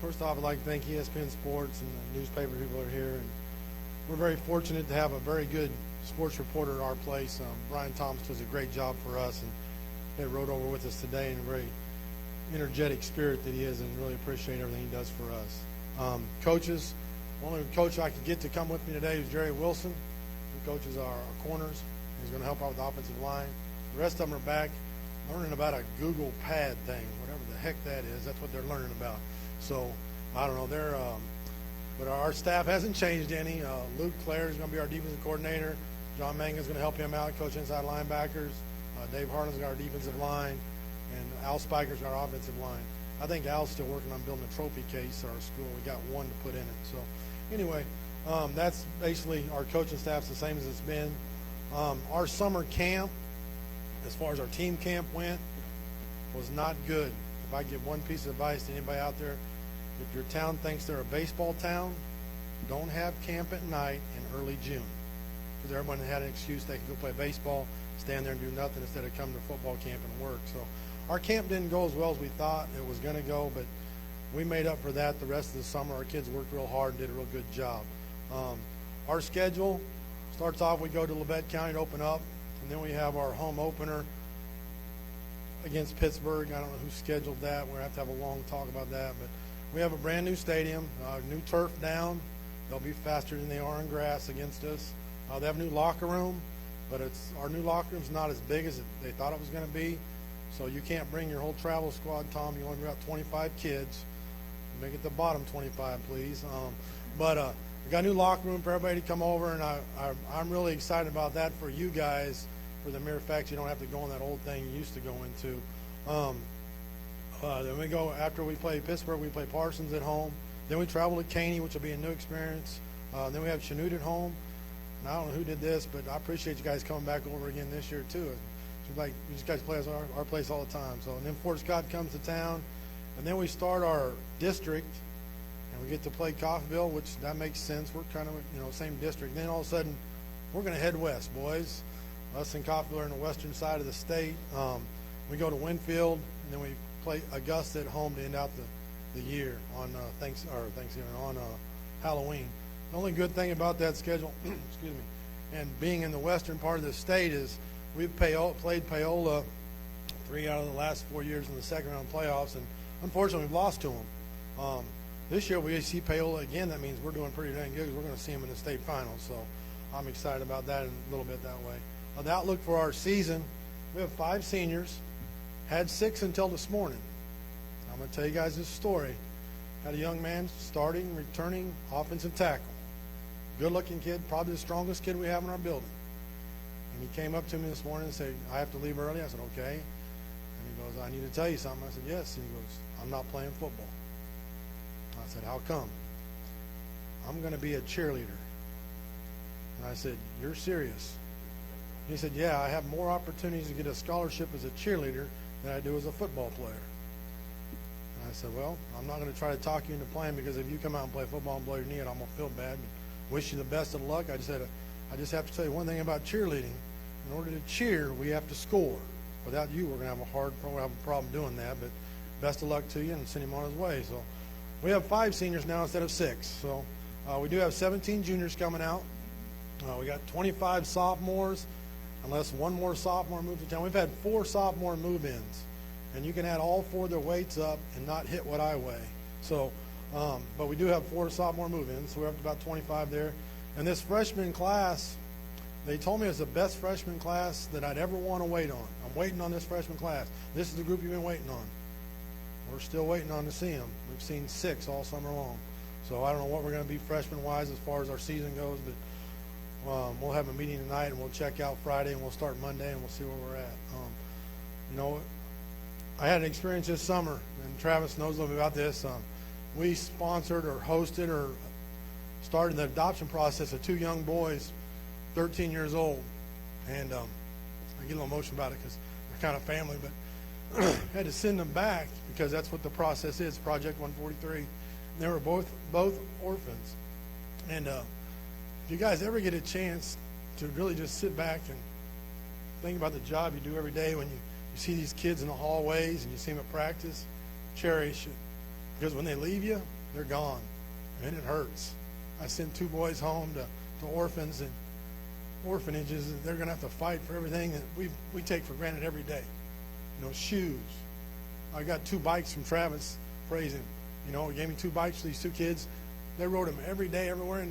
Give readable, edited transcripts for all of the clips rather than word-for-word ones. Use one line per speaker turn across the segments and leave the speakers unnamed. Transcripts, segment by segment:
First off, I'd like to thank ESPN Sports and the newspaper people are here. And we're very fortunate to have a very good sports reporter at our place. Brian Thomas does a great job for us, and he rode over with us today in a very energetic spirit that he is, and really appreciate everything he does for us. Coaches, the only coach I could get to come with me today is Jerry Wilson, who coaches our corners. He's going to help out with the offensive line. The rest of them are back learning about a Google Pad thing, whatever the heck that is. That's what they're learning about. So, I don't know. But our staff hasn't changed any. Luke Clare is going to be our defensive coordinator. John Mangan is going to help him out, coach inside linebackers. Dave Harlan's got our defensive line. And Al Spiker's got our offensive line. I think Al's still working on building a trophy case at our school. We got one to put in it. So, anyway, that's basically our coaching staff's the same as it's been. Our summer camp, as far as our team camp went, was not good. If I give one piece of advice to anybody out there, if your town thinks they're a baseball town, don't have camp at night in early June. Because everyone had an excuse they could go play baseball, stand there and do nothing instead of coming to football camp and work. So our camp didn't go as well as we thought it was going to go, but we made up for that the rest of the summer. Our kids worked real hard and did a real good job. Our schedule starts off, we go to Labette County to open up, and then we have our home opener against Pittsburgh. I don't know who scheduled that. We're going to have a long talk about that. But we have a brand new stadium, new turf down. They'll be faster than they are in grass against us. They have a new locker room, but our new locker room's not as big as they thought it was going to be. So you can't bring your whole travel squad, Tom. You only got 25 kids. Make it the bottom 25, please. But we got a new locker room for everybody to come over, and I'm really excited about that for you guys, for the mere fact you don't have to go in that old thing you used to go into. Then we go, after we play Pittsburgh, we play Parsons at home. Then we travel to Caney, which will be a new experience. Then we have Chanute at home. And I don't know who did this, but I appreciate you guys coming back over again this year, too. It's like you guys play us our place all the time. So, and then Fort Scott comes to town. And then we start our district, and we get to play Coffeyville, which that makes sense. We're kind of, same district. Then all of a sudden, we're going to head west, boys. Us and Coffeyville are on the western side of the state. We go to Winfield, and then we play Augusta at home to end out the year on Thanksgiving, on Halloween. The only good thing about that schedule, excuse me, and being in the western part of the state is we've played Paola 3 out of the last 4 years in the second round playoffs, and unfortunately we've lost to them. This year we see Paola again. That means we're doing pretty dang good because we're going to see them in the state finals. So I'm excited about that in a little bit that way. The outlook for our season, we have 5 seniors, had 6 until this morning. I'm going to tell you guys this story. Had a young man starting, returning offensive tackle. Good-looking kid, probably the strongest kid we have in our building. And he came up to me this morning and said, I have to leave early. I said, okay. And he goes, I need to tell you something. I said, yes. And he goes, I'm not playing football. I said, how come? I'm going to be a cheerleader. And I said, you're serious? He said, yeah, I have more opportunities to get a scholarship as a cheerleader than I do as a football player. And I said, well, I'm not going to try to talk you into playing, because if you come out and play football and blow your knee out, I'm going to feel bad. But wish you the best of luck. I just said, I just have to tell you one thing about cheerleading. In order to cheer, we have to score. Without you, we're going to have a problem doing that. But best of luck to you, and send him on his way. So we have 5 seniors now instead of 6. So we do have 17 juniors coming out. We got 25 sophomores, unless one more sophomore moves to town. We've had 4 sophomore move-ins, and you can add all 4 of their weights up and not hit what I weigh. So, but we do have 4 sophomore move-ins, so we're up to about 25 there. And this freshman class, they told me it's the best freshman class that I'd ever want to wait on. I'm waiting on this freshman class. This is the group you've been waiting on. We're still waiting on to see them. We've seen 6 all summer long. So I don't know what we're going to be freshman-wise as far as our season goes, but we'll have a meeting tonight, and we'll check out Friday, and we'll start Monday, and we'll see where we're at. I had an experience this summer, and Travis knows a little bit about this. We sponsored or hosted or started the adoption process of 2 young boys, 13 years old. And I get a little emotional about it because they're kind of family, but I had to send them back because that's what the process is, Project 143. And they were both orphans. And if you guys ever get a chance to really just sit back and think about the job you do every day when you see these kids in the hallways and you see them at practice, cherish it. Because when they leave you, they're gone, and it hurts. I sent 2 boys home to orphans and orphanages, and they're going to have to fight for everything that we take for granted every day. Shoes. I got 2 bikes from Travis, praise him. He gave me 2 bikes for these 2 kids. They rode them every day, everywhere.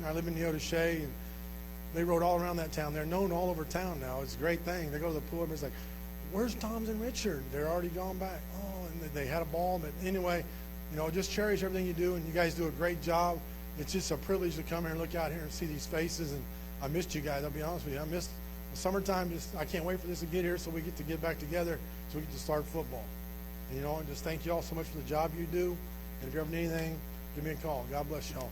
I live in Neodesha, and they rode all around that town. They're known all over town now. It's a great thing. They go to the pool, everybody's like, where's Tom's and Richard? They're already gone back. Oh, and they had a ball. But anyway, just cherish everything you do, and you guys do a great job. It's just a privilege to come here and look out here and see these faces, and I missed you guys. I'll be honest with you. I missed the summertime. I can't wait for this to get here so we get back together so we get to start football. And just thank you all so much for the job you do. And if you ever need anything, give me a call. God bless you all.